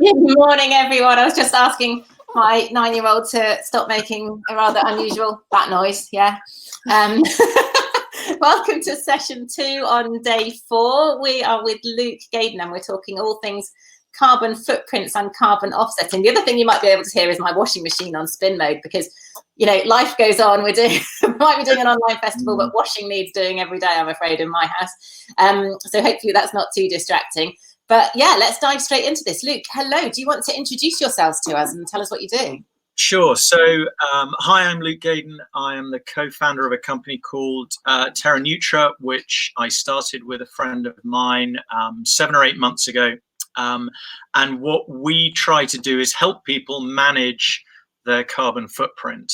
Good morning, everyone. I was just asking my 9-year-old to stop making a rather unusual bat noise. Yeah. Welcome to session 2 on day 4. We are with Luke Gaden and we're talking all things carbon footprints and carbon offsetting. The other thing you might be able to hear is my washing machine on spin mode because, you know, life goes on. We're doing, might be doing an online festival, but washing needs doing every day, I'm afraid, in my house. So hopefully that's not too distracting. But yeah, let's dive straight into this. Luke, hello. Do you want to introduce yourselves to us and tell us what you do? Sure. So, hi, I'm Luke Gaden. I am the co-founder of a company called Terra Nutra, which I started with a friend of mine 7 or 8 months ago. And what we try to do is help people manage their carbon footprint.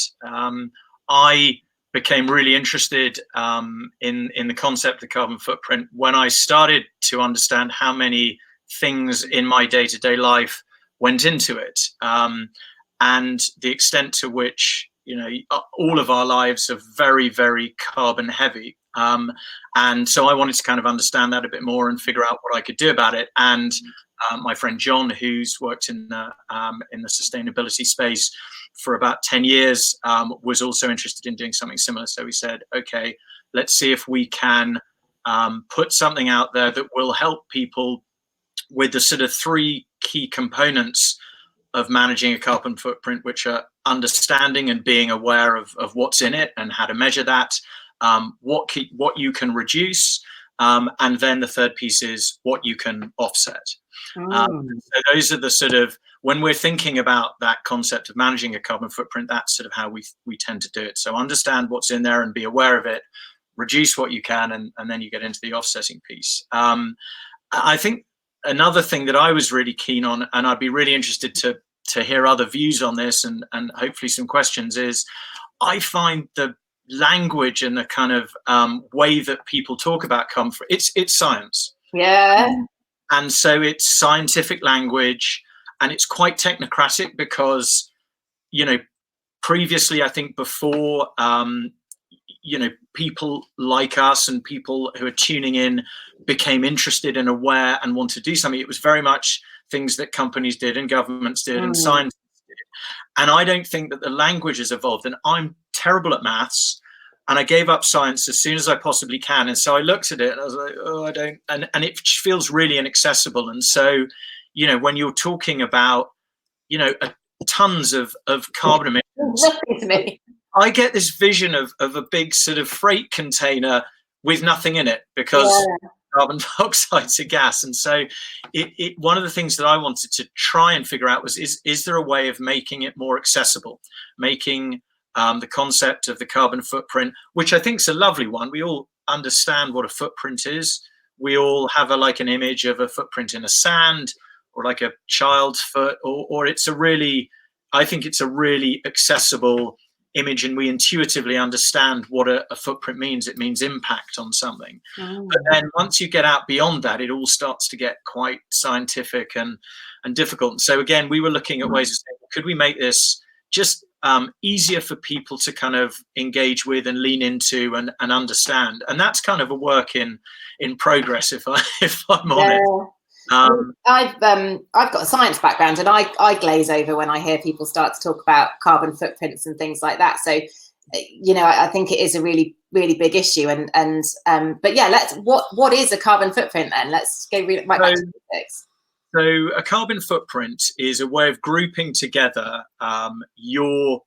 I became really interested in the concept of carbon footprint when I started to understand how many things in my day-to-day life went into it, and the extent to which, you know, all of our lives are very, very carbon heavy. And so I wanted to kind of understand that a bit more and figure out what I could do about it. And my friend John, who's worked in the sustainability space for about 10 years, was also interested in doing something similar. So we said, okay, let's see if we can put something out there that will help people with the sort of 3 key components of managing a carbon footprint, which are understanding and being aware of what's in it and how to measure that, what you can reduce, and then the third piece is what you can offset. So those are the sort of, when we're thinking about that concept of managing a carbon footprint, that's sort of how we tend to do it. So understand what's in there and be aware of it, reduce what you can, and then you get into the offsetting piece. I think another thing that I was really keen on, and I'd be really interested to hear other views on this and hopefully some questions, is I find the language and the kind of way that people talk about comfort, it's science. Yeah. And so it's scientific language and it's quite technocratic because, you know, previously, I think before, you know, people like us and people who are tuning in became interested and aware and want to do something. It was very much things that companies did and governments did and science did. And I don't think that the language has evolved. And I'm terrible at maths. And I gave up science as soon as I possibly can. And so I looked at it and I was like, oh, I don't, and it feels really inaccessible. And so, you know, when you're talking about, you know, tons of carbon emissions, Nothing to me. I get this vision of a big sort of freight container with nothing in it because carbon dioxide's a gas. And so one of the things that I wanted to try and figure out was, is there a way of making it more accessible, making the concept of the carbon footprint, which I think is a lovely one. We all understand what a footprint is. We all have like an image of a footprint in a sand or like a child's foot, or it's a really, I think it's a really accessible image, and we intuitively understand what a footprint means. It means impact on something. But then once you get out beyond that, it all starts to get quite scientific and difficult. So again, we were looking at ways of saying, could we make this just easier for people to kind of engage with and lean into and understand? And that's kind of a work in progress, if I'm honest. I've got a science background, and I glaze over when I hear people start to talk about carbon footprints and things like that. So, you know, I think it is a really, really big issue. But yeah, what is a carbon footprint then? Let's go right back to the basics. So a carbon footprint is a way of grouping together your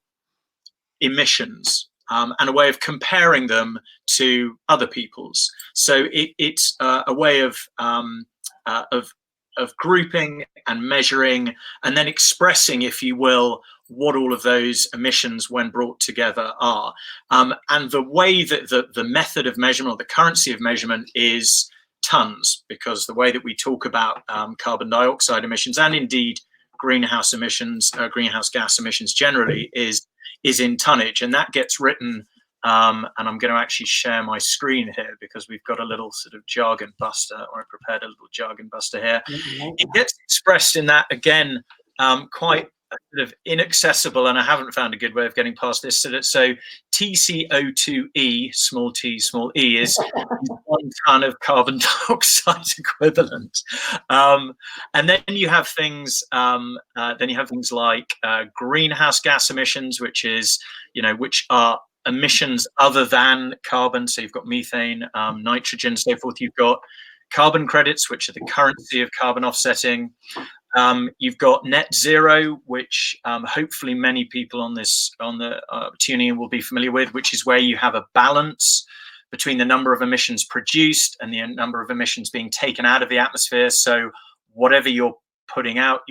emissions and a way of comparing them to other people's. So it's a way of grouping and measuring and then expressing, if you will, what all of those emissions when brought together are. And the way that the method of measurement or the currency of measurement is tons, because the way that we talk about carbon dioxide emissions and indeed greenhouse gas emissions generally is in tonnage, and that gets written. And I'm going to actually share my screen here because we've got a little sort of jargon buster, or I prepared a little jargon buster here. It gets expressed in that, again, quite sort of inaccessible, and I haven't found a good way of getting past this. So TCO2e, small t, small e, is 1 ton of carbon dioxide equivalent. And then you have things. Like greenhouse gas emissions, which are emissions other than carbon. So you've got methane, nitrogen, so forth. You've got carbon credits, which are the currency of carbon offsetting. You've got net zero, which hopefully many people on the tuning in will be familiar with, which is where you have a balance between the number of emissions produced and the number of emissions being taken out of the atmosphere. So whatever you're putting out,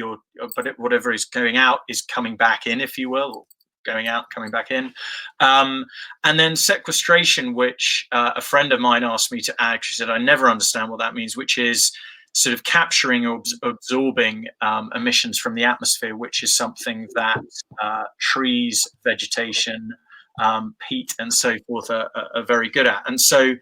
whatever is going out is coming back in, if you will, or going out, coming back in. And then sequestration, which a friend of mine asked me to add. She said, I never understand what that means, which is sort of capturing or absorbing emissions from the atmosphere, which is something that trees, vegetation, peat, and so forth are very good at. And so,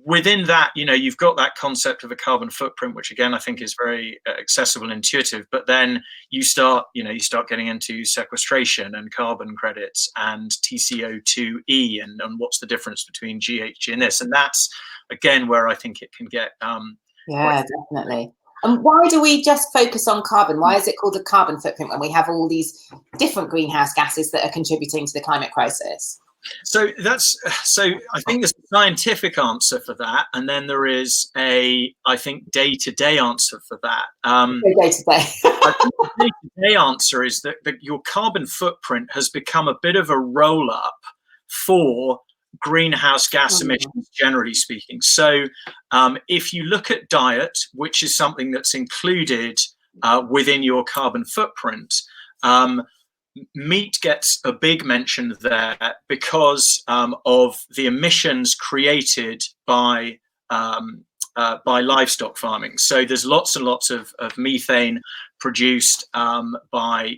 within that, you've got that concept of a carbon footprint, which again I think is very accessible and intuitive. But then you start getting into sequestration and carbon credits and TCO2e and what's the difference between GHG and this, and that's again where I think it can get definitely. And why do we just focus on carbon? Why is it called a carbon footprint when we have all these different greenhouse gases that are contributing to the climate crisis? So I think there's a scientific answer for that, and then there is I think day-to-day answer for that. Day-to-day. I think the day-to-day answer is that your carbon footprint has become a bit of a roll-up for greenhouse gas emissions, generally speaking. So if you look at diet, which is something that's included within your carbon footprint, meat gets a big mention there because of the emissions created by livestock farming. So there's lots and lots of methane produced by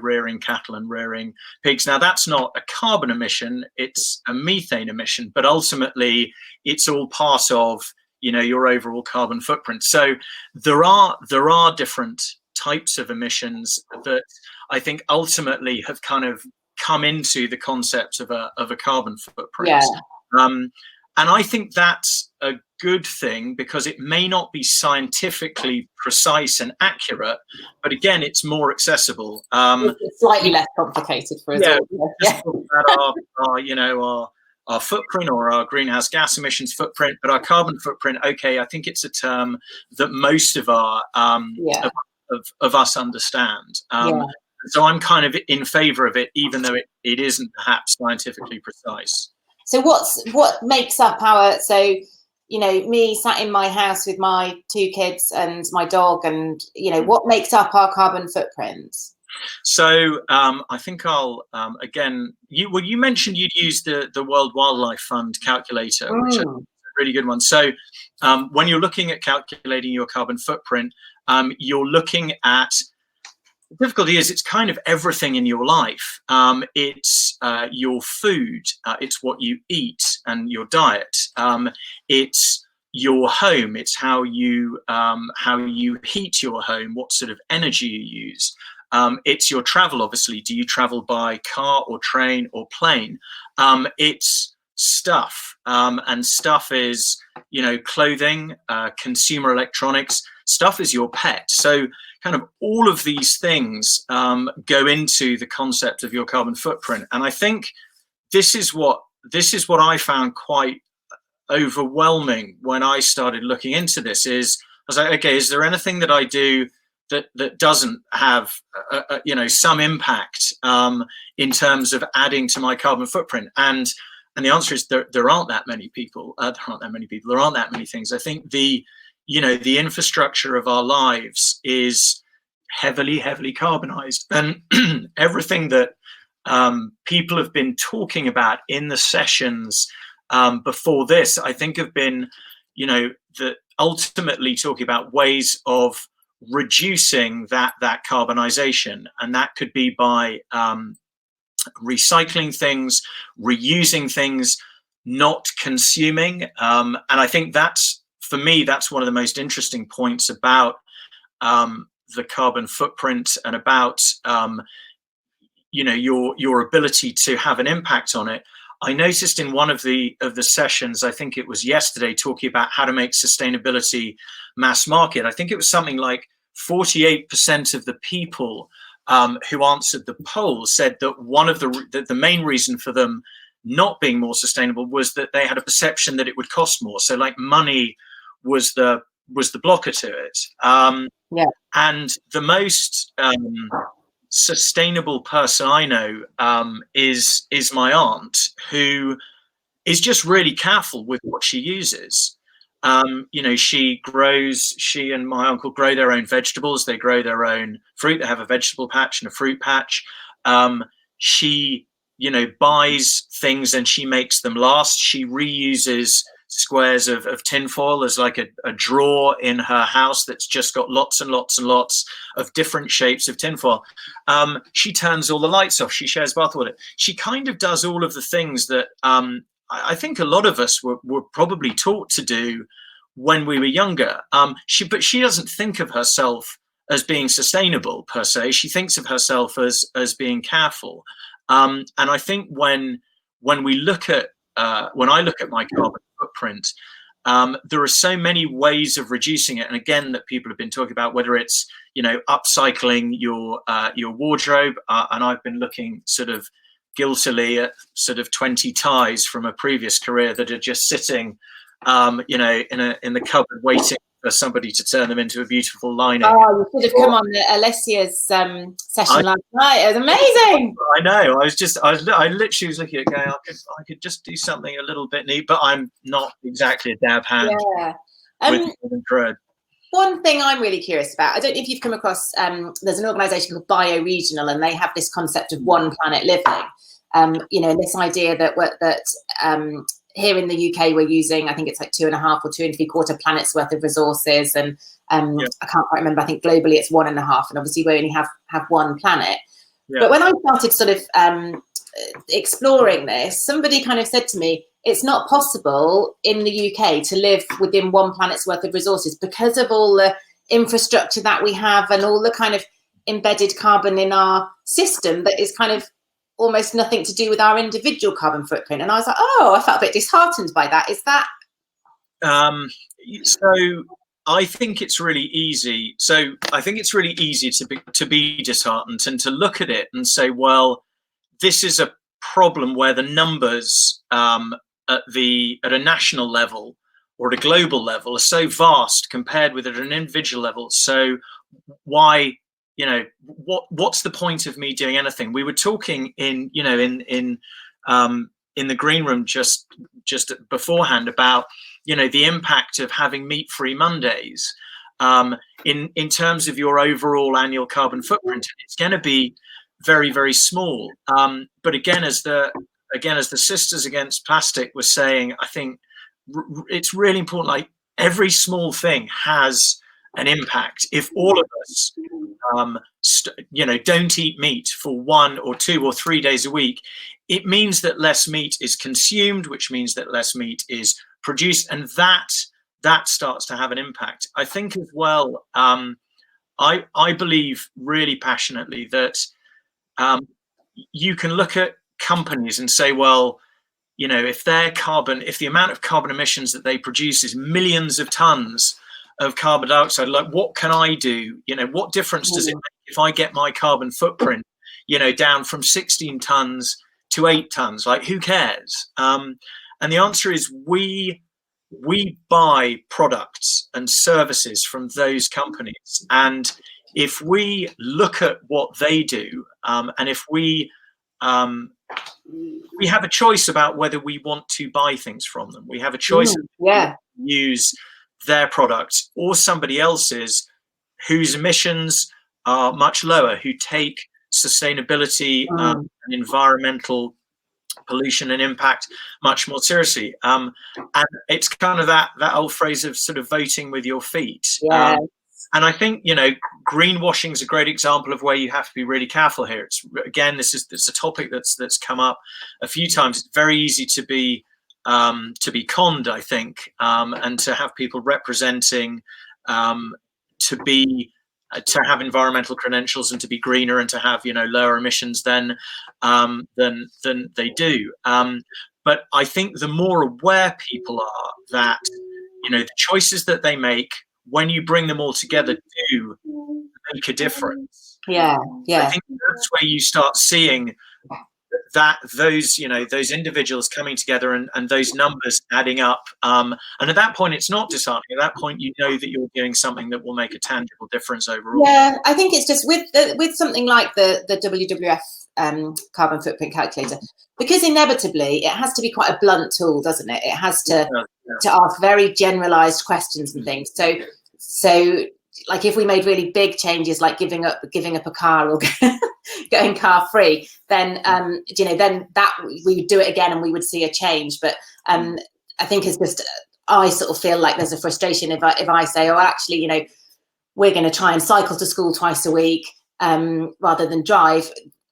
rearing cattle and rearing pigs. Now that's not a carbon emission; it's a methane emission. But ultimately, it's all part of your overall carbon footprint. So there are different types of emissions that I think ultimately have kind of come into the concept of a carbon footprint. And I think that's a good thing because it may not be scientifically precise and accurate, but again, it's more accessible. It's slightly less complicated for us all. Just our footprint or our greenhouse gas emissions footprint, but our carbon footprint, okay, I think it's a term that most of our of us understand. So I'm kind of in favor of it, even though it isn't perhaps scientifically precise. So what makes up me sat in my house with my 2 kids and my dog, and what makes up our carbon footprint? So I think I'll again. You mentioned you'd use the World Wildlife Fund calculator, which is a really good one. So when you're looking at calculating your carbon footprint, you're looking at. The difficulty is it's kind of everything in your life. It's your food, it's what you eat and your diet. It's your home, it's how you heat your home, what sort of energy you use. It's your travel, obviously. Do you travel by car or train or plane? It's stuff, and stuff is clothing, consumer electronics. Stuff is your pet. So kind of all of these things go into the concept of your carbon footprint. And I think this is what I found quite overwhelming when I started looking into this. I was like, okay, is there anything that I do that doesn't have some impact in terms of adding to my carbon footprint? And the answer is there aren't that many people. There aren't that many things. I think the infrastructure of our lives is heavily carbonized, and everything that people have been talking about in the sessions before this, I think have been, that ultimately talking about ways of reducing that carbonization, and that could be by recycling things, reusing things, not consuming, and I think that's, for me, that's one of the most interesting points about the carbon footprint and about your ability to have an impact on it, I noticed in one of the sessions, I think it was yesterday, talking about how to make sustainability mass market. I think it was something like 48% of the people who answered the poll said that one of the main reason for them not being more sustainable was that they had a perception that it would cost more. So like money was the blocker to it. Yeah. And the most sustainable person I know is my aunt, who is just really careful with what she uses. She and my uncle grow their own vegetables. They grow their own fruit. They have a vegetable patch and a fruit patch. She, buys things and she makes them last. She reuses squares of tinfoil as like a drawer in her house that's just got lots and lots and lots of different shapes of tinfoil. She turns all the lights off. She shares bath water. She kind of does all of the things that I think a lot of us were probably taught to do when we were younger. But she doesn't think of herself as being sustainable per se. She thinks of herself as being careful. And I think when we look at when I look at my carbon footprint, there are so many ways of reducing it. And again, that people have been talking about, whether it's, upcycling your wardrobe. And I've been looking sort of guiltily at sort of 20 ties from a previous career that are just sitting, in the cupboard waiting for somebody to turn them into a beautiful lining. Oh, you should have come on Alessia's session last night. It was amazing. I know. I literally was looking at going, I could just do something a little bit neat, but I'm not exactly a dab hand. Yeah. With thread. One thing I'm really curious about, I don't know if you've come across, there's an organisation called Bioregional, and they have this concept of one planet living. This idea that here in the UK we're using, I think it's like 2.5 or 2 3/4 planets worth of resources, and I can't quite remember. I think globally it's 1.5, and obviously we only have one planet. Yeah. But when I started sort of exploring this, somebody kind of said to me, it's not possible in the UK to live within one planet's worth of resources because of all the infrastructure that we have and all the kind of embedded carbon in our system that is kind of almost nothing to do with our individual carbon footprint. And I was like, I felt a bit disheartened by that. Is that? So I think it's really easy. To be disheartened and to look at it and say, well, this is a problem where the numbers at a national level or at a global level are so vast compared with at an individual level. So why? What's the point of me doing anything? We were talking in the green room just beforehand about the impact of having meat-free Mondays in terms of your overall annual carbon footprint. It's going to be very, very small. But again, as the Sisters Against Plastic was saying, I think it's really important. Like, every small thing has an impact. If all of us don't eat meat for 1 or 2 or 3 days a week, it means that less meat is consumed, which means that less meat is produced, and that starts to have an impact. I think as well, I believe really passionately that you can look at companies and say, well, if the amount of carbon emissions that they produce is millions of tons of carbon dioxide, like, what can I do? What difference does it make if I get my carbon footprint, down from 16 tons to 8 tons? Like, who cares? And the answer is we buy products and services from those companies. And if we look at what they do, and if we have a choice about whether we want to buy things from them, we have a choice to use their product or somebody else's whose emissions are much lower, who take sustainability and environmental pollution and impact much more seriously. And it's kind of that old phrase of sort of voting with your feet. Yeah. And I think, greenwashing is a great example of where you have to be really careful here. It's, again, this is a topic that's come up a few times. It's very easy to be conned, I think, and to have people representing to be to have environmental credentials and to be greener and to have, you know, lower emissions than they do. But I think the more aware people are that, you know, the choices that they make, when you bring them all together, do make a difference. Yeah, yeah. I think that's where you start seeing that those, you know, those individuals coming together and those numbers adding up. And at that point, it's not disheartening. At that point, you know that you're doing something that will make a tangible difference overall. Yeah, I think it's just with something like the WWF carbon footprint calculator, because inevitably it has to be quite a blunt tool, doesn't it? It has to ask very generalized questions and things. So like if we made really big changes, like giving up a car or going car free, then you know, then that we would do it again and we would see a change. But I think it's just, I sort of feel like there's a frustration if I say, oh, actually, you know, we're going to try and cycle to school twice a week rather than drive.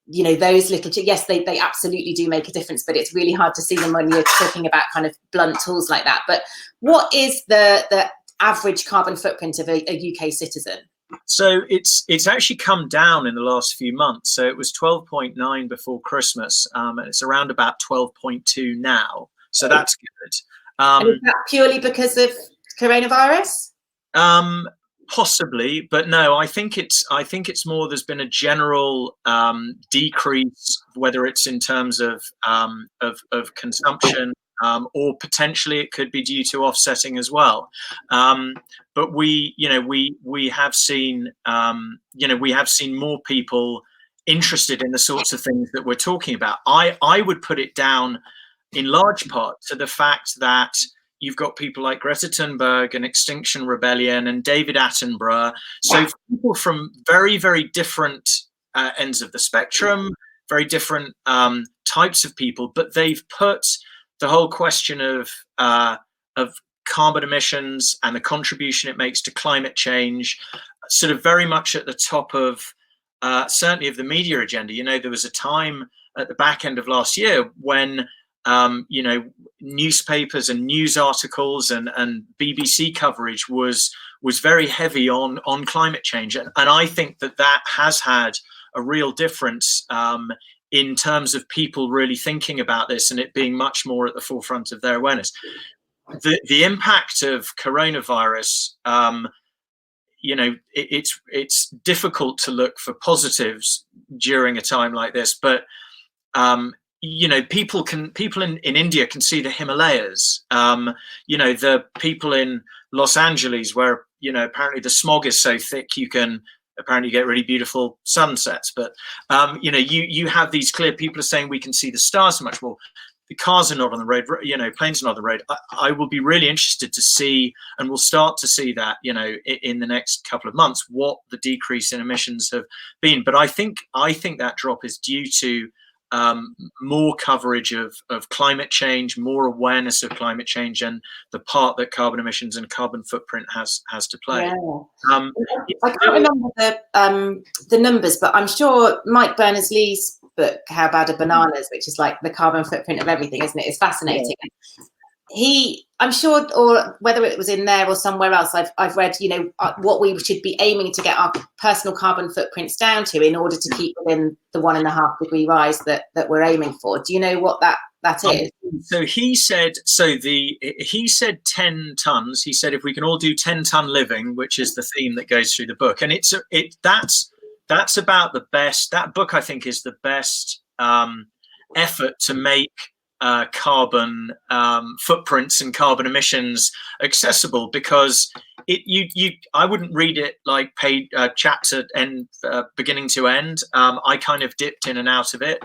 You know, those little, yes, they absolutely do make a difference, but it's really hard to see them when you're talking about kind of blunt tools like that. But what is the average carbon footprint of a UK citizen? So it's actually come down in the last few months. So it was 12.9 before Christmas, and it's around about 12.2 now. So that's good. And is that purely because of coronavirus? Possibly, but no, I think it's more, there's been a general decrease, whether it's in terms of consumption, or potentially it could be due to offsetting as well. But we have seen more people interested in the sorts of things that we're talking about. I would put it down in large part to the fact that you've got people like Greta Thunberg and Extinction Rebellion and David Attenborough. So people from very, very different ends of the spectrum, very different types of people, but they've put the whole question of carbon emissions and the contribution it makes to climate change sort of very much at the top of certainly of the media agenda. You know, there was a time at the back end of last year when you know, newspapers and news articles and BBC coverage was very heavy on climate change, and I think that has had a real difference in terms of people really thinking about this and it being much more at the forefront of their awareness. The impact of coronavirus, you know, it's difficult to look for positives during a time like this, but you know, people in India can see the Himalayas. You know, the people in Los Angeles, where, you know, apparently the smog is so thick you can apparently get really beautiful sunsets. But you know, you have these clear, people are saying we can see the stars so much more. The cars are not on the road, you know, planes are not on the road. I will be really interested to see, and we'll start to see that, you know, in the next couple of months, what the decrease in emissions have been. But I think that drop is due to more coverage of climate change, more awareness of climate change, and the part that carbon emissions and carbon footprint has to play. Yeah. I can't remember the numbers, but I'm sure Mike Berners-Lee's book, How Bad Are Bananas, which is like the carbon footprint of everything, isn't it? It's fascinating. Yeah. I'm sure, or whether it was in there or somewhere else, I've read, you know, what we should be aiming to get our personal carbon footprints down to in order to keep within the 1.5 degree rise that we're aiming for. Do you know what that is? So he said 10 tons. He said if we can all do 10-ton living, which is the theme that goes through the book, and that's about the best. That book, I think, is the best effort to make carbon footprints and carbon emissions accessible, because I wouldn't read it like paid chapter and beginning to end. I kind of dipped in and out of it,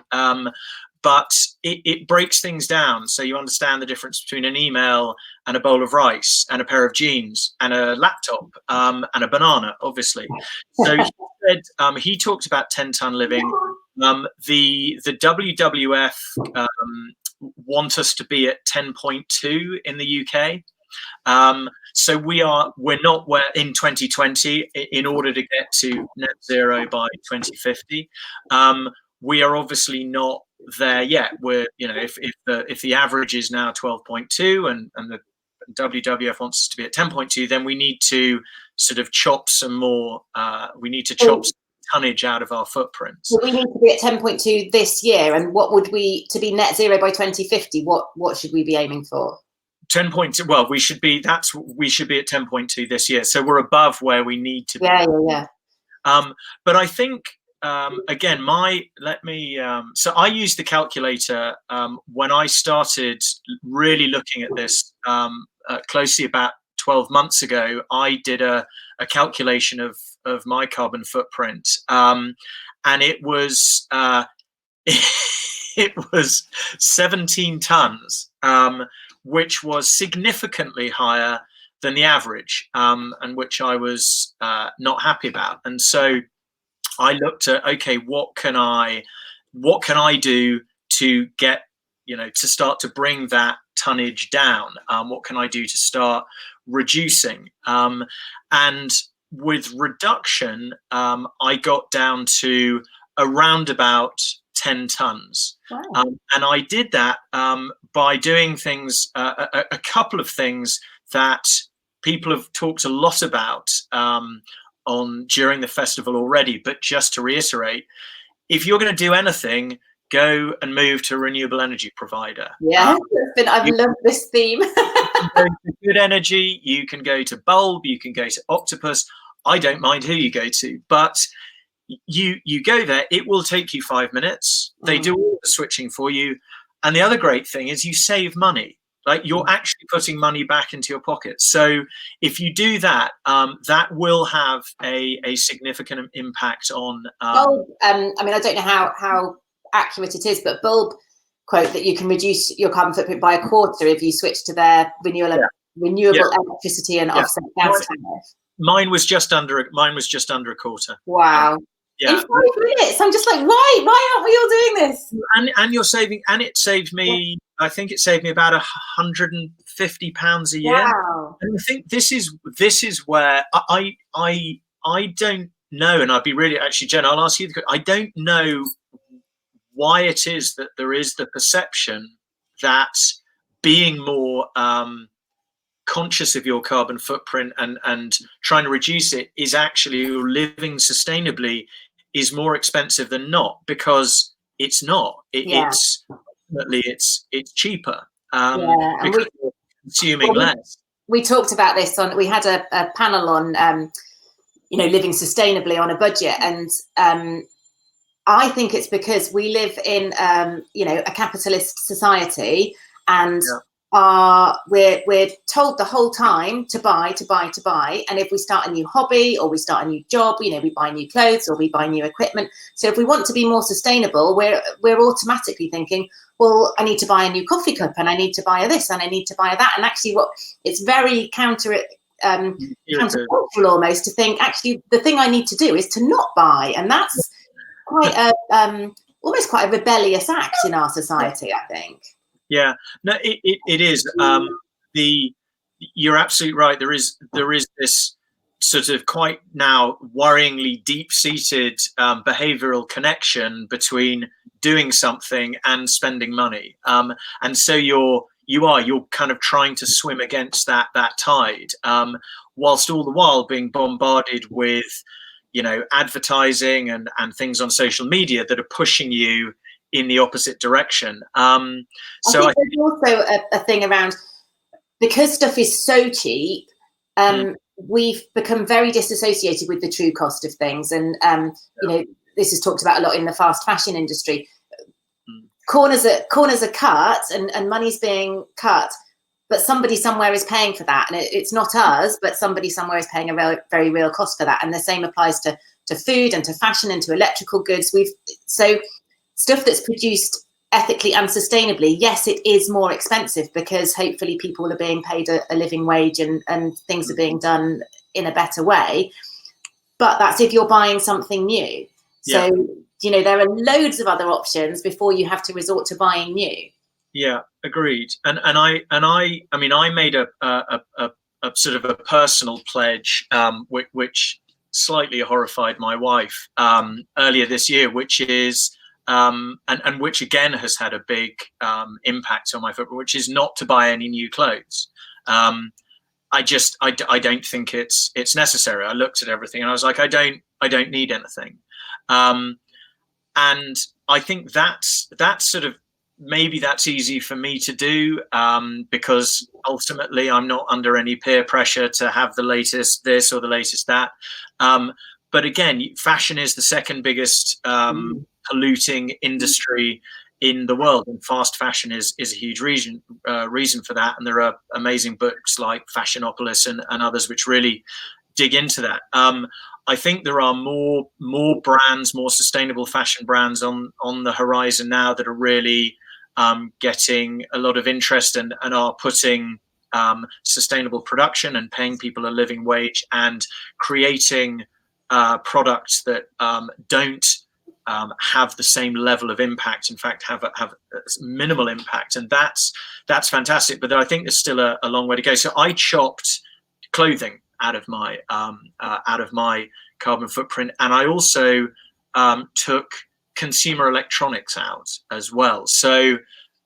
but it breaks things down so you understand the difference between an email and a bowl of rice and a pair of jeans and a laptop and a banana, obviously. So he said he talked about 10-ton living. The WWF want us to be at 10.2 in the UK. So we're not where in 2020 in order to get to net zero by 2050. We are obviously not there yet. We're, you know, if the average is now 12.2 and the WWF wants us to be at 10.2, then we need to sort of chop some more. We need to chop some tonnage out of our footprints. So we need to be at 10.2 this year, and what would we, to be net zero by 2050? What should we be aiming for? 10.2. Well, we should be at 10.2 this year, so we're above where we need to be. Yeah. But I think again, so I used the calculator when I started really looking at this closely about 12 months ago. I did a calculation of my carbon footprint, and it was it was 17 tons, which was significantly higher than the average, and which I was not happy about. And so I looked at, okay, what can I do to get, to start to bring that tonnage down? What can I do to start reducing? And with reduction, I got down to around about 10 tons. Wow. And I did that by doing things, a couple of things that people have talked a lot about during the festival already. But just to reiterate, if you're going to do anything, go and move to a renewable energy provider. Yeah, I've loved this theme. You can go to Good Energy, you can go to Bulb, you can go to Octopus. I don't mind who you go to, but you go there, it will take you 5 minutes. They do all the switching for you. And the other great thing is you save money. Like, you're actually putting money back into your pocket. So if you do that, that will have a significant impact on. I mean, I don't know how accurate it is, but Bulb quote that you can reduce your carbon footprint by a quarter if you switch to their renewable electricity and offset gas tariff. Mine was just under a quarter. Wow. Yeah. In 5 minutes, I'm just like, why aren't we all doing this? And you're saving, and it saved me. I think it saved me about £150 a year. Wow. And I think this is where I don't know, and I'd be really, actually, Jen, I'll ask you. I don't know why it is that there is the perception that being more conscious of your carbon footprint and trying to reduce it is actually, living sustainably is more expensive than not, because it's not. It's ultimately it's cheaper because we're consuming less. We talked about this we had a panel on living sustainably on a budget, and I think it's because we live in a capitalist society, and we're told the whole time to buy, and if we start a new hobby or we start a new job, we buy new clothes or we buy new equipment. So if we want to be more sustainable, we're automatically thinking, well, I need to buy a new coffee cup, and I need to buy this, and I need to buy that. And actually, it's very countercultural almost to think, actually, the thing I need to do is to not buy, and that's quite almost quite a rebellious act in our society, I think. Yeah, no, it is. You're absolutely right. There is this sort of quite now worryingly deep-seated behavioural connection between doing something and spending money, and so you're kind of trying to swim against that tide, whilst all the while being bombarded with advertising and things on social media that are pushing you in the opposite direction. So I think there's also a thing around, because stuff is so cheap, we've become very disassociated with the true cost of things. And this is talked about a lot in the fast fashion industry. Corners are cut and money's being cut, but somebody somewhere is paying for that, and it's not us, but somebody somewhere is paying a very real cost for that. And the same applies to food and to fashion and to electrical goods. So stuff that's produced ethically and sustainably, yes, it is more expensive, because hopefully people are being paid a living wage and things are being done in a better way. But that's if you're buying something new. So, there are loads of other options before you have to resort to buying new. Yeah, agreed. And I made a sort of a personal pledge, which slightly horrified my wife earlier this year, which is and which again has had a big impact on my footprint, which is not to buy any new clothes. I don't think it's necessary. I looked at everything and I was like, I don't need anything. And I think that's sort of, maybe that's easy for me to do, because ultimately I'm not under any peer pressure to have the latest this or the latest that. But again, fashion is the second biggest polluting industry in the world, and fast fashion is a huge reason for that. And there are amazing books like Fashionopolis and others which really dig into that. I think there are more brands, more sustainable fashion brands on the horizon now that are really getting a lot of interest and are putting sustainable production and paying people a living wage and creating products that don't have the same level of impact. In fact, have minimal impact, and that's fantastic. But I think there's still a long way to go. So I chopped clothing out of my carbon footprint, and I also took consumer electronics out as well. So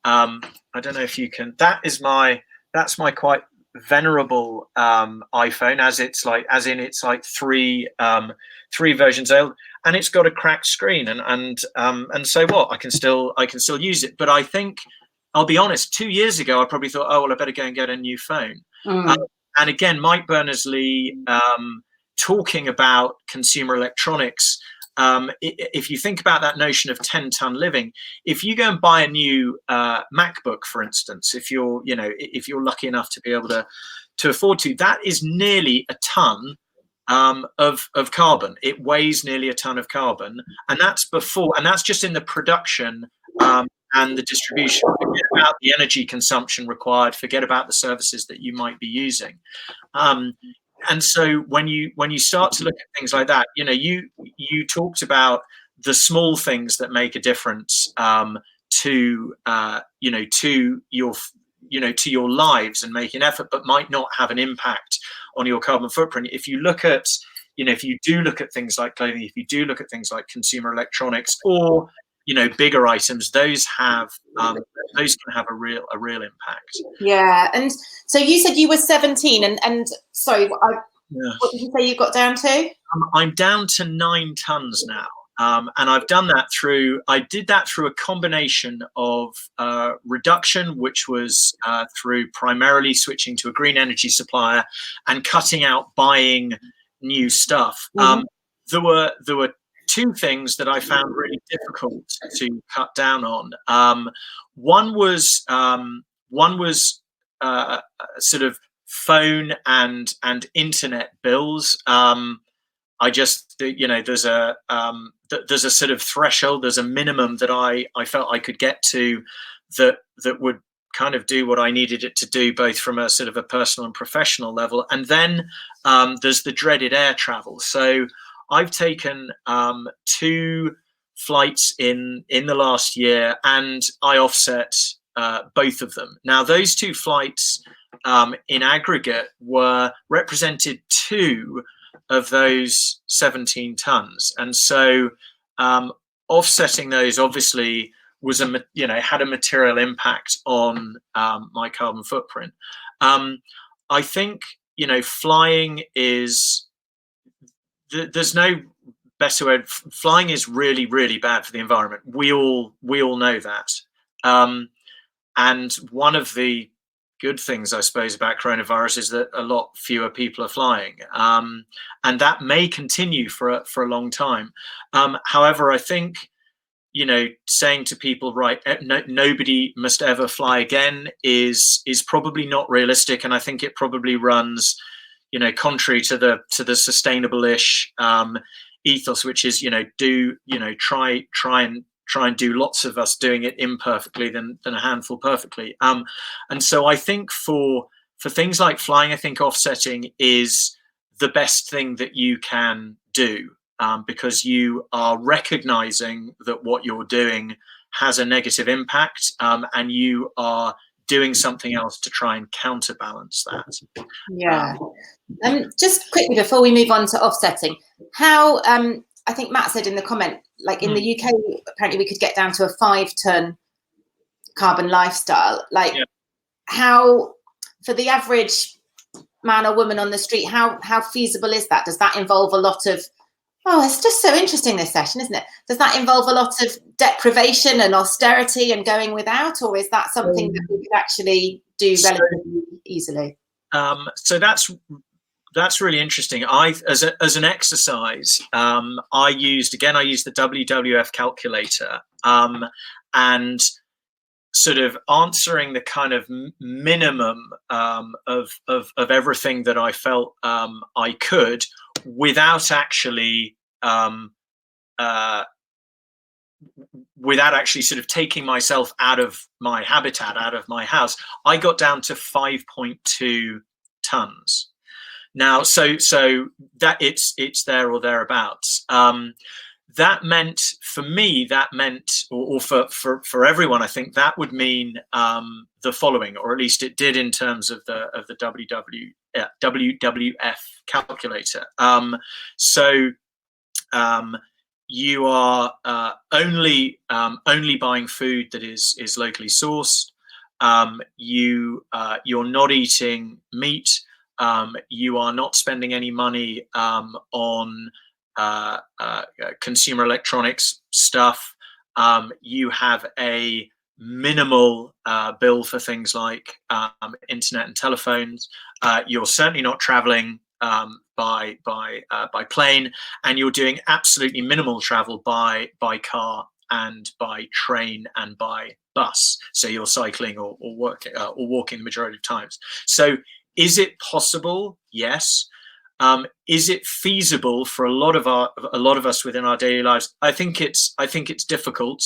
I don't know if you can. That's my quite venerable iPhone, as in it's like three versions old, and it's got a cracked screen, and so what? I can still use it. But I think, I'll be honest, 2 years ago I probably thought, oh well, I better go and get a new phone. And again, Mike Berners-Lee talking about consumer electronics. If you think about that notion of 10-ton living, if you go and buy a new MacBook, for instance, if you're lucky enough to be able to afford to, that is nearly a ton of carbon. It weighs nearly a ton of carbon, and that's just in the production and the distribution. Forget about the energy consumption required. Forget about the services that you might be using. And so when you start to look at things like that, you talked about the small things that make a difference to your lives and make an effort, but might not have an impact on your carbon footprint. If you look at, if you do look at things like clothing, if you do look at things like consumer electronics or bigger items, those can have a real impact. Yeah. And so you said you were 17, and sorry, what did you say you got down to? I'm down to 9 tons now. And I've done that I did that through a combination of reduction, which was through primarily switching to a green energy supplier and cutting out buying new stuff. There were 2 things that I found really difficult to cut down on. One was sort of phone and internet bills. I just, there's a sort of threshold, there's a minimum that I felt I could get to that would kind of do what I needed it to do, both from a sort of a personal and professional level. And then there's the dreaded air travel. So I've taken 2 flights in the last year, and I offset both of them. Now, those 2 flights in aggregate represented 2 of those 17 tons. And so offsetting those obviously was had a material impact on my carbon footprint. I think, flying is, there's no better way. Flying is really, really bad for the environment. We all know that. And one of the good things, I suppose, about coronavirus is that a lot fewer people are flying, and that may continue for a long time. However, I think, saying to people, right, nobody must ever fly again is probably not realistic, and I think it probably runs, contrary to the sustainable-ish ethos, which is, try and do lots of us doing it imperfectly than a handful perfectly. And so I think for things like flying, I think offsetting is the best thing that you can do, because you are recognizing that what you're doing has a negative impact, and you are doing something else to try and counterbalance that. Yeah. Just quickly before we move on to offsetting, how I think Matt said in the comment, like in the UK, apparently we could get down to a 5-ton carbon lifestyle. Like, how for the average man or woman on the street, how feasible is that? Does that involve a lot of, oh, it's just so interesting, this session, isn't it? Does that involve a lot of deprivation and austerity and going without, or is that something that we could actually do relatively easily? So that's really interesting. As an exercise, I used the WWF calculator, and sort of answering the kind of minimum of everything that I felt I could, without actually sort of taking myself out of my habitat, out of my house. I got down to 5.2 tons. Now, so that it's there or thereabouts. That meant for me, or for everyone, I think that would mean the following, or at least it did in terms of the WWF calculator. You are only buying food that is locally sourced. You're not eating meat. You are not spending any money on consumer electronics stuff. You have a minimal bill for things like internet and telephones. You're certainly not traveling by plane, and you're doing absolutely minimal travel by car and by train and by bus. So you're cycling or walking the majority of times. So is it possible? Yes. Is it feasible for a lot of us within our daily lives? I think it's difficult,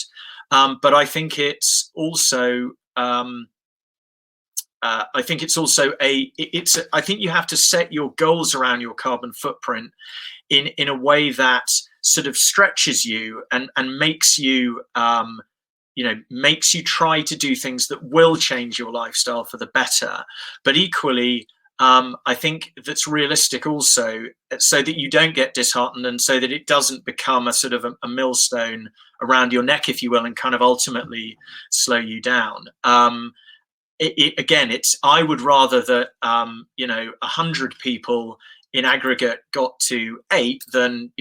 but I think it's also I think you have to set your goals around your carbon footprint in a way that sort of stretches you and makes you makes you try to do things that will change your lifestyle for the better, but equally I think that's realistic also, so that you don't get disheartened, and so that it doesn't become a sort of a millstone around your neck, if you will, and kind of ultimately slow you down. I would rather that 100 people in aggregate got to 8 than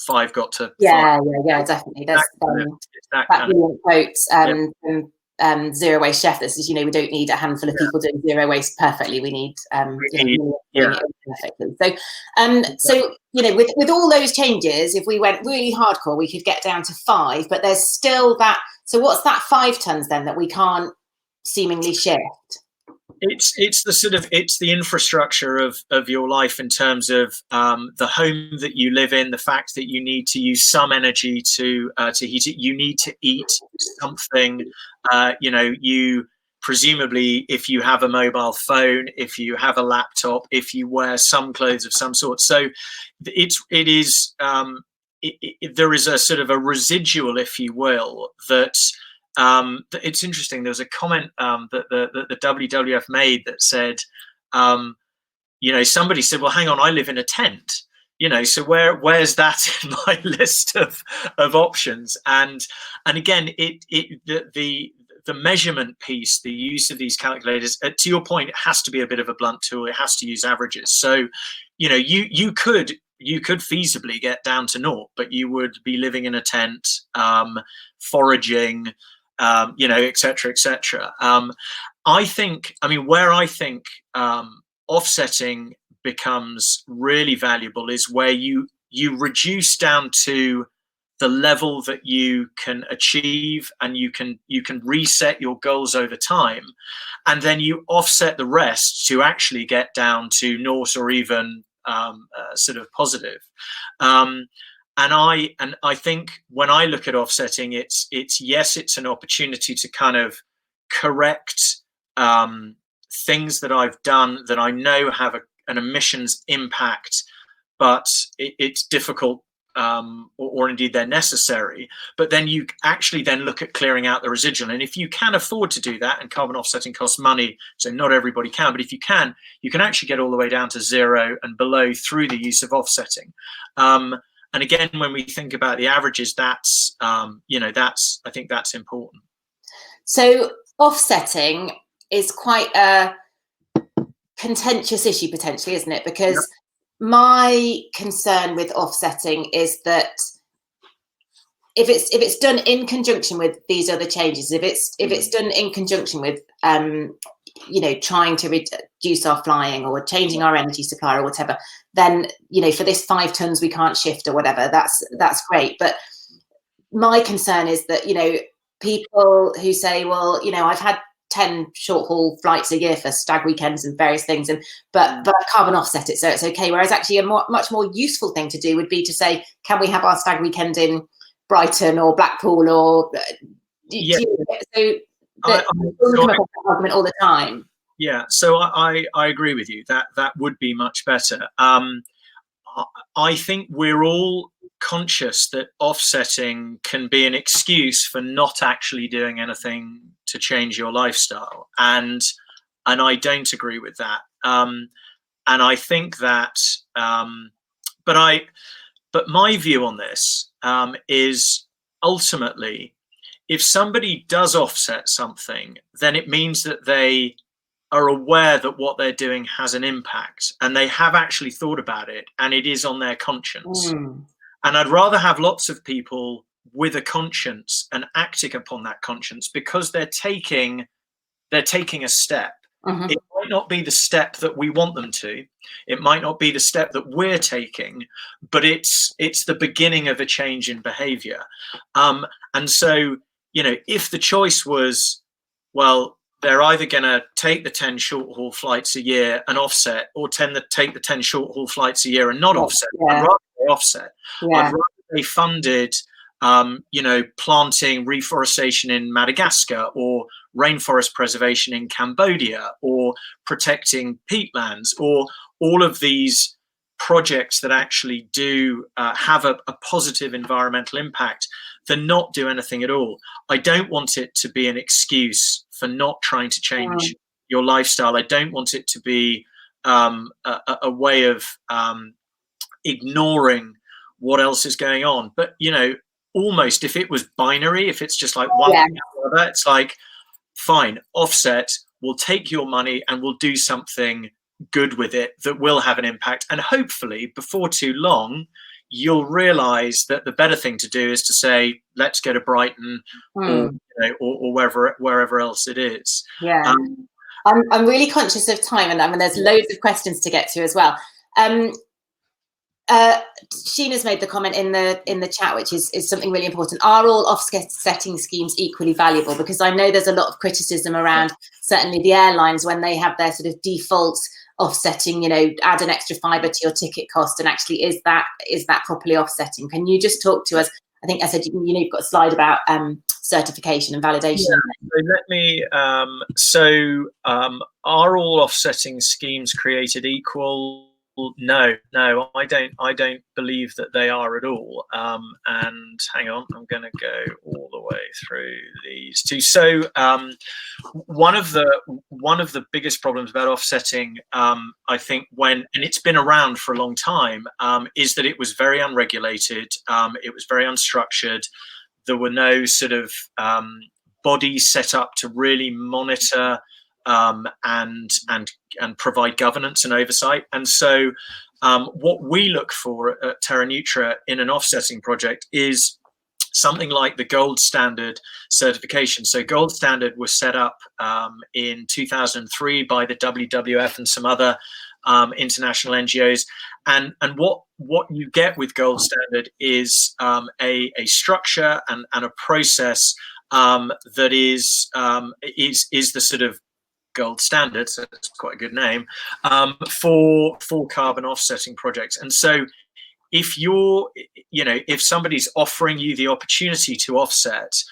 5 got to 5. Yeah, definitely. There's that brilliant quote from Zero Waste Chef that says, we don't need a handful of people doing zero waste perfectly. We need doing it perfectly. So with all those changes, if we went really hardcore, we could get down to 5. But there's still that. So what's that 5 tons then that we can't seemingly shift? It's the infrastructure of your life, in terms of the home that you live in, the fact that you need to use some energy to heat it. You need to eat something. You presumably, if you have a mobile phone, if you have a laptop, if you wear some clothes of some sort. So there is a sort of a residual, if you will, that. It's interesting. There was a comment that the WWF made that said, somebody said, "Well, hang on, I live in a tent." So where's that in my list of options? And again, the measurement piece, the use of these calculators, to your point, it has to be a bit of a blunt tool. It has to use averages. So, you could feasibly get down to 0, but you would be living in a tent, foraging, et cetera, et cetera. I think offsetting becomes really valuable is where you reduce down to the level that you can achieve, and you can reset your goals over time, and then you offset the rest to actually get down to 0 or even sort of positive. And I think when I look at offsetting, it's an opportunity to kind of correct things that I've done that I know have an emissions impact, but it's difficult, or indeed they're necessary. But then you actually then look at clearing out the residual. And if you can afford to do that, and carbon offsetting costs money, so not everybody can, but if you can actually get all the way down to 0 and below through the use of offsetting. And again, when we think about the averages, I think that's important. So offsetting is quite a contentious issue potentially, isn't it? Because my concern with offsetting is that if it's done in conjunction with these other changes, if it's done in conjunction with trying to reduce our flying or changing our energy supply or whatever, then for this 5 tons we can't shift or whatever, that's great. But my concern is that people who say, well, I've had 10 short haul flights a year for stag weekends and various things, but I carbon offset it, so it's okay. Whereas actually a much more useful thing to do would be to say, can we have our stag weekend in Brighton or Blackpool or argument all the time. Yeah, so I agree with you that would be much better. I think we're all conscious that offsetting can be an excuse for not actually doing anything to change your lifestyle, and I don't agree with that. And I think that, but my view on this is ultimately, if somebody does offset something, then it means that they are aware that what they're doing has an impact, and they have actually thought about it, and it is on their conscience. And I'd rather have lots of people with a conscience and acting upon that conscience, because they're taking a step. It might not be the step that we want them to. It might not be the step that we're taking, but it's the beginning of a change in behavior. And so, if the choice was, well, they're either going to take the 10 short haul flights a year and offset, or take the 10 short haul flights a year and not offset. I'd rather they offset. I'd rather they funded, planting reforestation in Madagascar, or rainforest preservation in Cambodia, or protecting peatlands, or all of these projects that actually do have a positive environmental impact, than not do anything at all. I don't want it to be an excuse for not trying to change your lifestyle. I don't want it to be a way of ignoring what else is going on. But almost, if it was binary, if it's just like one thing or the other, it's like, fine, offset, we'll take your money and we'll do something good with it that will have an impact. And hopefully before too long, you'll realize that the better thing to do is to say, let's go to Brighton or wherever else it is. I'm really conscious of time, and there's loads of questions to get to as well. Sheena's made the comment in the chat, which is something really important. Are all offsetting schemes equally valuable? Because I know there's a lot of criticism around certainly the airlines when they have their sort of default offsetting, add an extra fibre to your ticket cost, and actually is that properly offsetting? Can you just talk to us? I think I said you've got a slide about certification and validation. So let me. Are all offsetting schemes created equal? No, I don't believe that they are at all. And hang on, I'm going to go all the way through these two. So one of the biggest problems about offsetting, I think, and it's been around for a long time, is that it was very unregulated. It was very unstructured. There were no sort of bodies set up to really monitor and provide governance and oversight. And so what we look for at Terra Nutra in an offsetting project is something like the gold standard certification. So gold standard was set up in 2003 by the WWF and some other international NGOs. And what you get with gold standard is a structure and a process that is the sort of gold standard, so it's quite a good name, for carbon offsetting projects. And so if if somebody's offering you the opportunity to offset,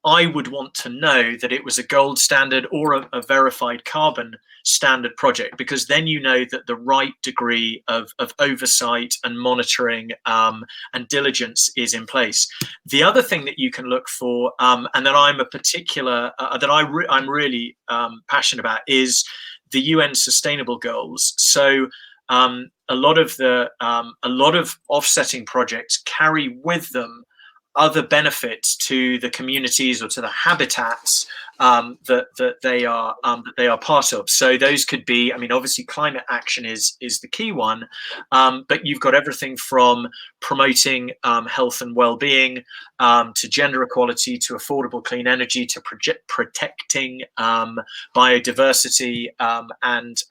I would want to know that it was a gold standard or a verified carbon standard project, because then you know that the right degree of oversight and monitoring and diligence is in place. The other thing that you can look for, and that I'm I'm really passionate about, is the UN Sustainable Goals. So a lot of offsetting projects carry with them other benefits to the communities or to the habitats that they are part of. So those could be, I mean, obviously climate action is the key one, but you've got everything from promoting health and well-being, to gender equality, to affordable clean energy, to protecting biodiversity, and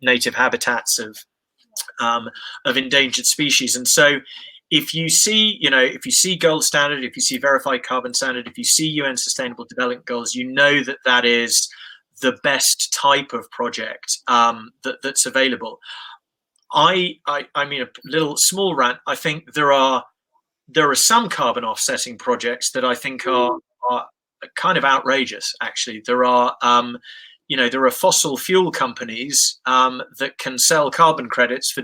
native habitats of endangered species. And so if you see gold standard, if you see verified carbon standard, if you see UN Sustainable Development Goals, you know that is the best type of project that's available. I mean, a little small rant. I think there are some carbon offsetting projects that I think are kind of outrageous. Actually, there are fossil fuel companies that can sell carbon credits for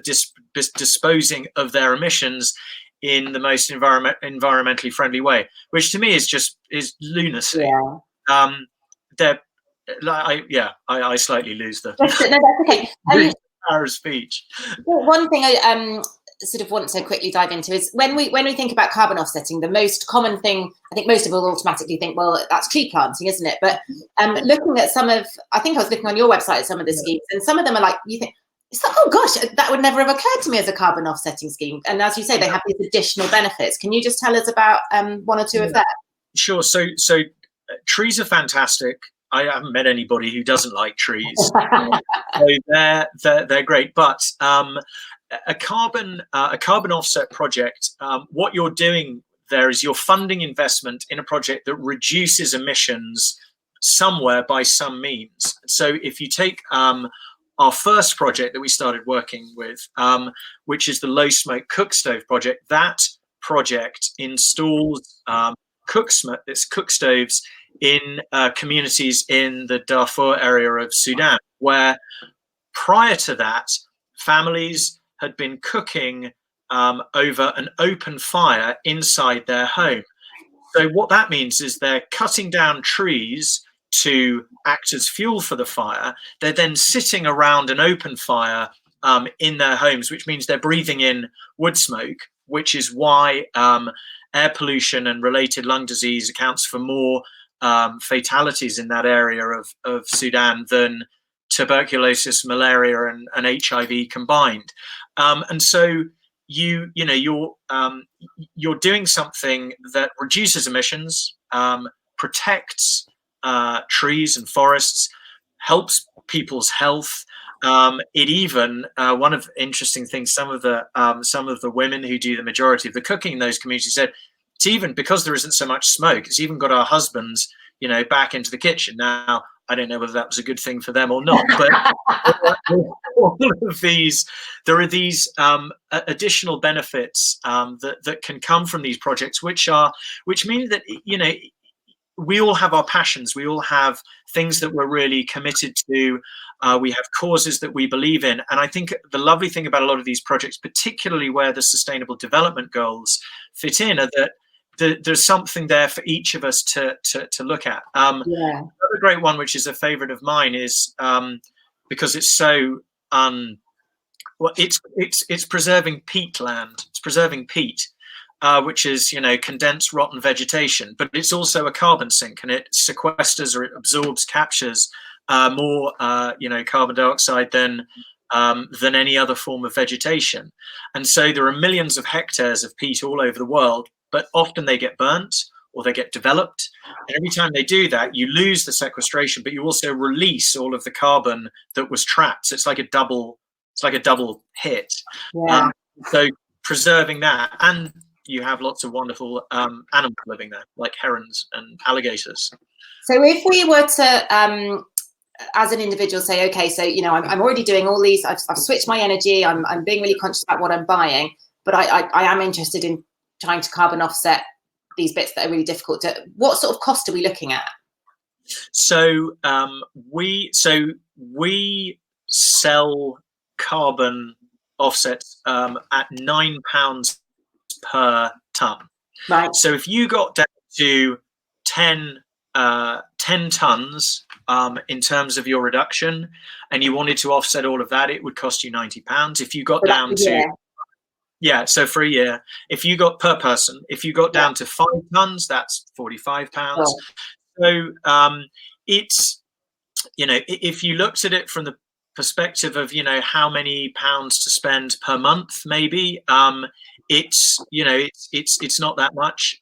disposing of their emissions in the most environmentally friendly way, which to me is lunacy. Yeah. I slightly lose the No, that's okay. power of speech. One thing I sort of want to quickly dive into is when we think about carbon offsetting, the most common thing, I think most of us automatically think, well, that's tree planting, isn't it? But looking at I think I was looking on your website at some of the schemes, and some of them are like, you think, it's like, oh gosh, that would never have occurred to me as a carbon offsetting scheme. And as you say, they have these additional benefits. Can you just tell us about one or two of them? Sure. So trees are fantastic. I haven't met anybody who doesn't like trees. So they're great. But a carbon offset project, what you're doing there is you're funding investment in a project that reduces emissions somewhere by some means. So if you take our first project that we started working with, which is the low smoke cook stove project, that project installs cook stoves in communities in the Darfur area of Sudan, where prior to that, families had been cooking over an open fire inside their home. So what that means is they're cutting down trees to act as fuel for the fire. They're then sitting around an open fire in their homes, which means they're breathing in wood smoke, which is why air pollution and related lung disease accounts for more fatalities in that area of Sudan than tuberculosis, malaria, and HIV combined. And so you're doing something that reduces emissions, protects trees and forests, helps people's health. It even one of the interesting things, some of the women who do the majority of the cooking in those communities said, it's even because there isn't so much smoke, it's even got our husbands, back into the kitchen. Now, I don't know whether that was a good thing for them or not, but all of these, there are these additional benefits that can come from these projects, which mean that we all have our passions, we all have things that we're really committed to, we have causes that we believe in, and I think the lovely thing about a lot of these projects, particularly where the Sustainable Development Goals fit in, are that there's something there for each of us to look at. Another great one, which is a favorite of mine, is because it's so it's preserving peatland. It's preserving peat, which is condensed rotten vegetation, but it's also a carbon sink, and it sequesters or it absorbs, captures more carbon dioxide than any other form of vegetation. And so there are millions of hectares of peat all over the world, but often they get burnt or they get developed. And every time they do that, you lose the sequestration, but you also release all of the carbon that was trapped. So it's like a double hit. Yeah. So preserving that, and you have lots of wonderful animals living there, like herons and alligators. So if we were to as an individual say, okay, so I'm already doing all these, I've switched my energy, I'm being really conscious about what I'm buying, but I am interested in trying to carbon offset these bits that are really difficult to, what sort of cost are we looking at? So we sell carbon offsets at £9 per ton. Right. So if you got down to 10 tons in terms of your reduction, and you wanted to offset all of that, it would cost you £90. If you got down to so for a year, if you got per person, if you got down to 5 tons, that's £45. So it's, if you looked at it from the perspective of, how many pounds to spend per month, maybe, it's, it's not that much.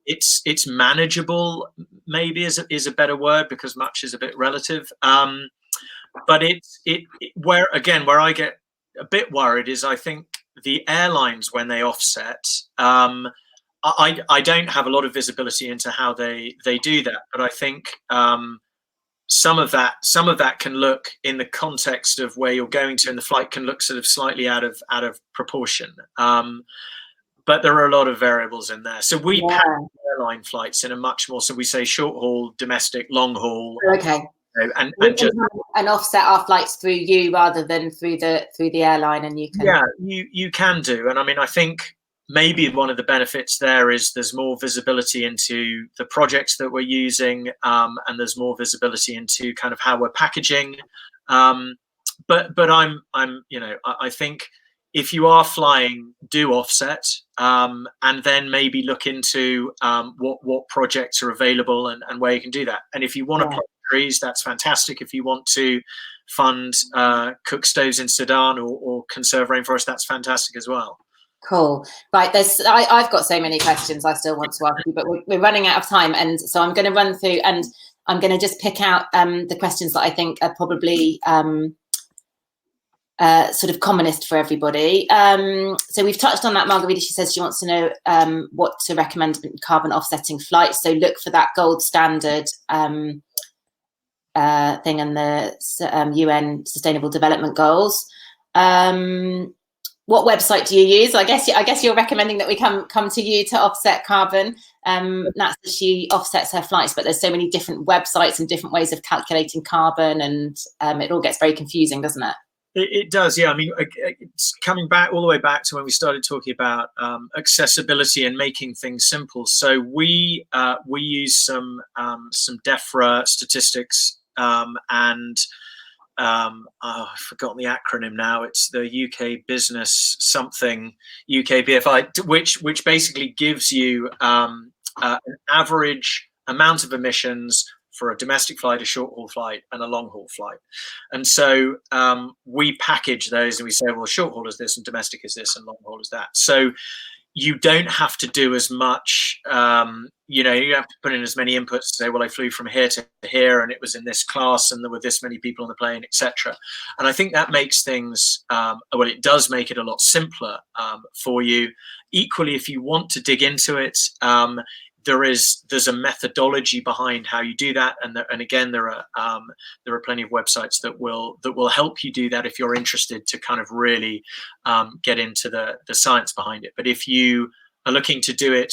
It's manageable, maybe is a better word, because much is a bit relative. But where I get a bit worried is, I think the airlines, when they offset, I don't have a lot of visibility into how they do that, but I think some of that can look, in the context of where you're going to, and the flight can look sort of slightly out of proportion. But there are a lot of variables in there. So we pack airline flights in a much more, so we say short haul, domestic, long haul. Okay. And offset our flights through you rather than through the airline, and you can. Yeah, you can do. And I mean, I think maybe one of the benefits there is there's more visibility into the projects that we're using, and there's more visibility into kind of how we're packaging. But I think if you are flying, do offset, and then maybe look into what projects are available and where you can do that. And if you want to plant trees, that's fantastic. If you want to fund cook stoves in Sudan or conserve rainforest, that's fantastic as well. Cool. Right, I've got so many questions I still want to ask you, but we're running out of time, and so I'm going to run through, and I'm going to just pick out the questions that I think are probably sort of commonest for everybody. So we've touched on that. Margarita, she says she wants to know what to recommend carbon offsetting flights. So look for that gold standard thing in the UN Sustainable Development Goals. What website do you use? I guess you're recommending that we come to you to offset carbon. That's that she offsets her flights, but there's so many different websites and different ways of calculating carbon, and it all gets very confusing, doesn't it? It does, yeah. I mean, it's coming back all the way back to when we started talking about accessibility and making things simple. So we use some DEFRA statistics, and I've forgotten the acronym now. It's the UK Business something, UK BFI, which basically gives you an average amount of emissions for a domestic flight, a short haul flight, and a long haul flight. And so we package those and we say, well, short haul is this and domestic is this and long haul is that. So you don't have to do as much, you have to put in as many inputs to say, well, I flew from here to here and it was in this class and there were this many people on the plane, etc. And I think that makes things, it does make it a lot simpler for you. Equally, if you want to dig into it, there's a methodology behind how you do that, and again there are plenty of websites that will help you do that if you're interested to kind of really get into the science behind it. But if you are looking to do it,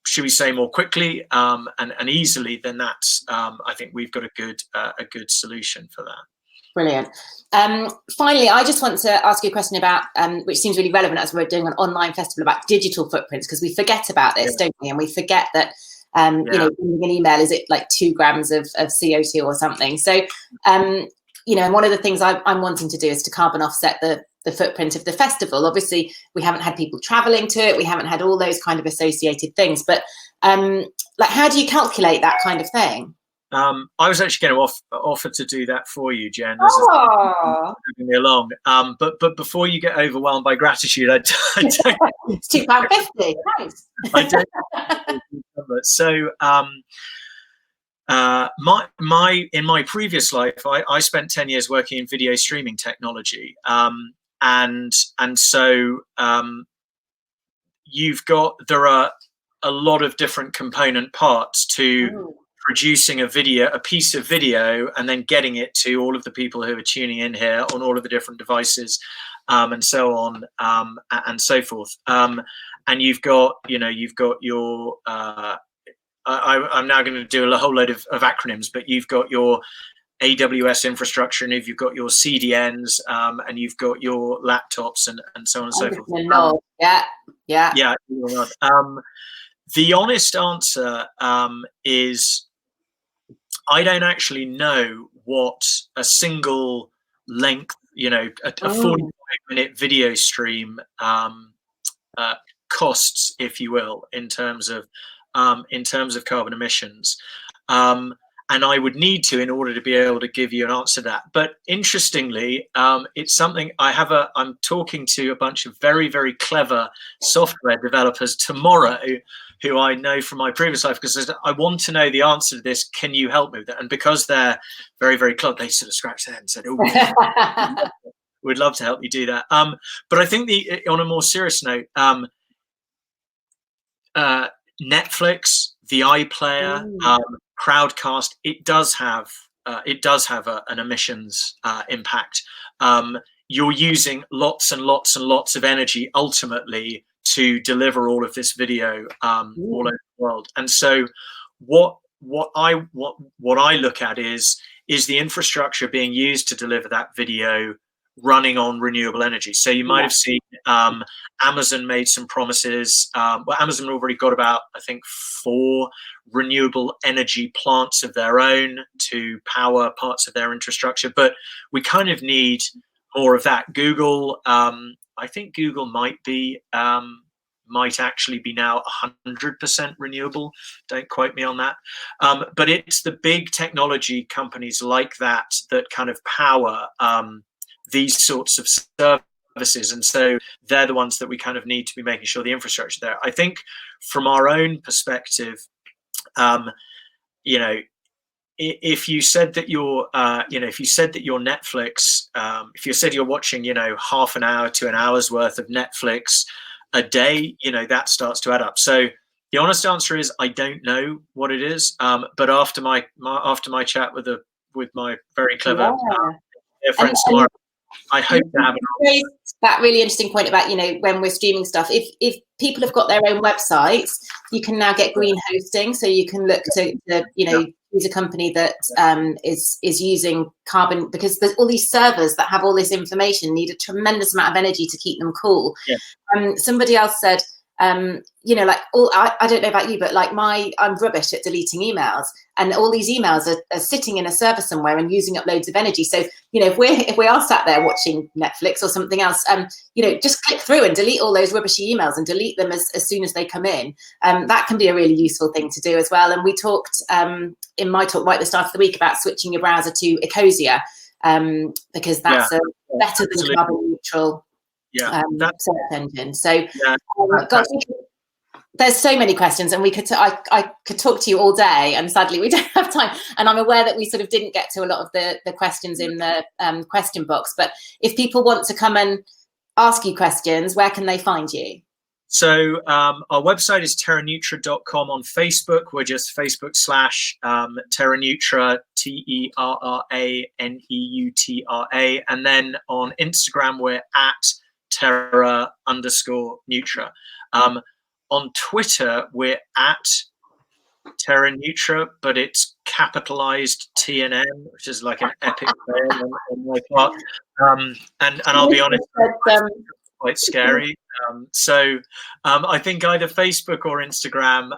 should we say, more quickly and easily, then that's I think we've got a good solution for that. Brilliant. Finally, I just want to ask you a question about, which seems really relevant as we're doing an online festival, about digital footprints, because we forget about this, don't we? And we forget that, an email, is it like 2 grams of CO2 or something? So, and one of the things I'm wanting to do is to carbon offset the footprint of the festival. Obviously, we haven't had people traveling to it. We haven't had all those kind of associated things. But how do you calculate that kind of thing? I was actually going to offer to do that for you, Jen. Having me along. But before you get overwhelmed by gratitude, I don't. It's £2.50. Nice. I don't. So, in my previous life, I spent 10 years working in video streaming technology, and so there are a lot of different component parts to producing a piece of video, and then getting it to all of the people who are tuning in here on all of the different devices, and so on, and so forth. And you've got your I'm now going to do a whole load of acronyms, but you've got your AWS infrastructure, and you've got your CDNs, and you've got your laptops, and so on and so forth. Yeah. The honest answer is I don't actually know what a single length, a 45-minute video stream costs, if you will, in terms of in terms of carbon emissions. And I would need to in order to be able to give you an answer to that. But interestingly, it's something I'm talking to a bunch of very, very clever software developers tomorrow who I know from my previous life, because I want to know the answer to this. Can you help me with that? And because they're very, very clever, they sort of scratched their head and said, oh, we'd love to help you do that. But I think on a more serious note, Netflix, the iPlayer, Crowdcast, it does have an emissions impact. You're using lots and lots and lots of energy ultimately to deliver all of this video all over the world. And so what I look at is the infrastructure being used to deliver that video running on renewable energy. So you might have seen Amazon made some promises. Well, Amazon already got about, I think, 4 renewable energy plants of their own to power parts of their infrastructure. But we kind of need more of that. Google, I think Google might actually be now 100% renewable. Don't quote me on that. But it's the big technology companies like that kind of power these sorts of services. And so they're the ones that we kind of need to be making sure the infrastructure there. I think from our own perspective, if you said that you're Netflix, if you said you're watching, half an hour to an hour's worth of Netflix a day, that starts to add up. So the honest answer is I don't know what it is. But after my chat with my very clever friends tomorrow, I hope to have that really interesting point about, when we're streaming stuff, if people have got their own websites, you can now get green hosting. So you can look to use a company that is using carbon, because there's all these servers that have all this information need a tremendous amount of energy to keep them cool. Somebody else said, I don't know about you, but I'm rubbish at deleting emails, and all these emails are sitting in a server somewhere and using up loads of energy. So, if we are sat there watching Netflix or something else, just click through and delete all those rubbishy emails and delete them as soon as they come in. That can be a really useful thing to do as well. And we talked in my talk right at the start of the week about switching your browser to Ecosia, because that's better than carbon neutral search engine. So gosh, there's so many questions, and I could talk to you all day, and sadly we don't have time. And I'm aware that we sort of didn't get to a lot of the questions in the question box, but if people want to come and ask you questions, where can they find you? So our website is terranutra.com. On Facebook, we're just Facebook / Terranutra, TERRANEUTRA. And then on Instagram, we're at Terra_Nutra. On Twitter, we're at Terranutra, but it's capitalized TNN, which is like an epic fail on my part. And I'll be honest, quite scary. So I think either Facebook or Instagram,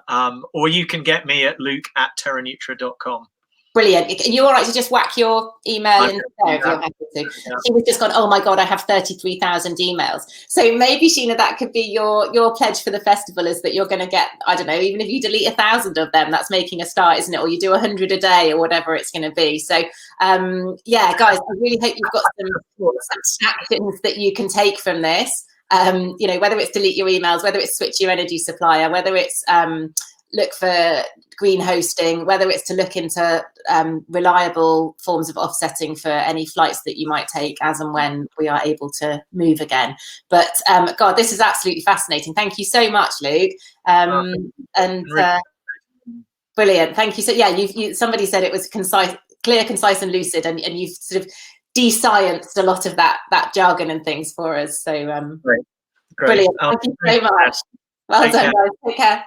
or you can get me at luke@terranutra.com. Brilliant. Are you all right to just whack your email in there if you're happy to? She was just gone, oh my God, I have 33,000 emails. So maybe, Sheena, that could be your pledge for the festival, is that you're going to get, I don't know, even if you delete 1,000 of them, that's making a start, isn't it? Or you do 100 a day or whatever it's going to be. So guys, I really hope you've got some actions that you can take from this. Whether it's delete your emails, whether it's switch your energy supplier, whether it's look for green hosting, whether it's to look into reliable forms of offsetting for any flights that you might take as and when we are able to move again. But God, this is absolutely fascinating. Thank you so much, Luke. Brilliant. Thank you. So you somebody said it was clear, concise and lucid, and you've sort of de-scienced a lot of that jargon and things for us. So Great. Brilliant. Thank you so much. Well done, guys. Take care.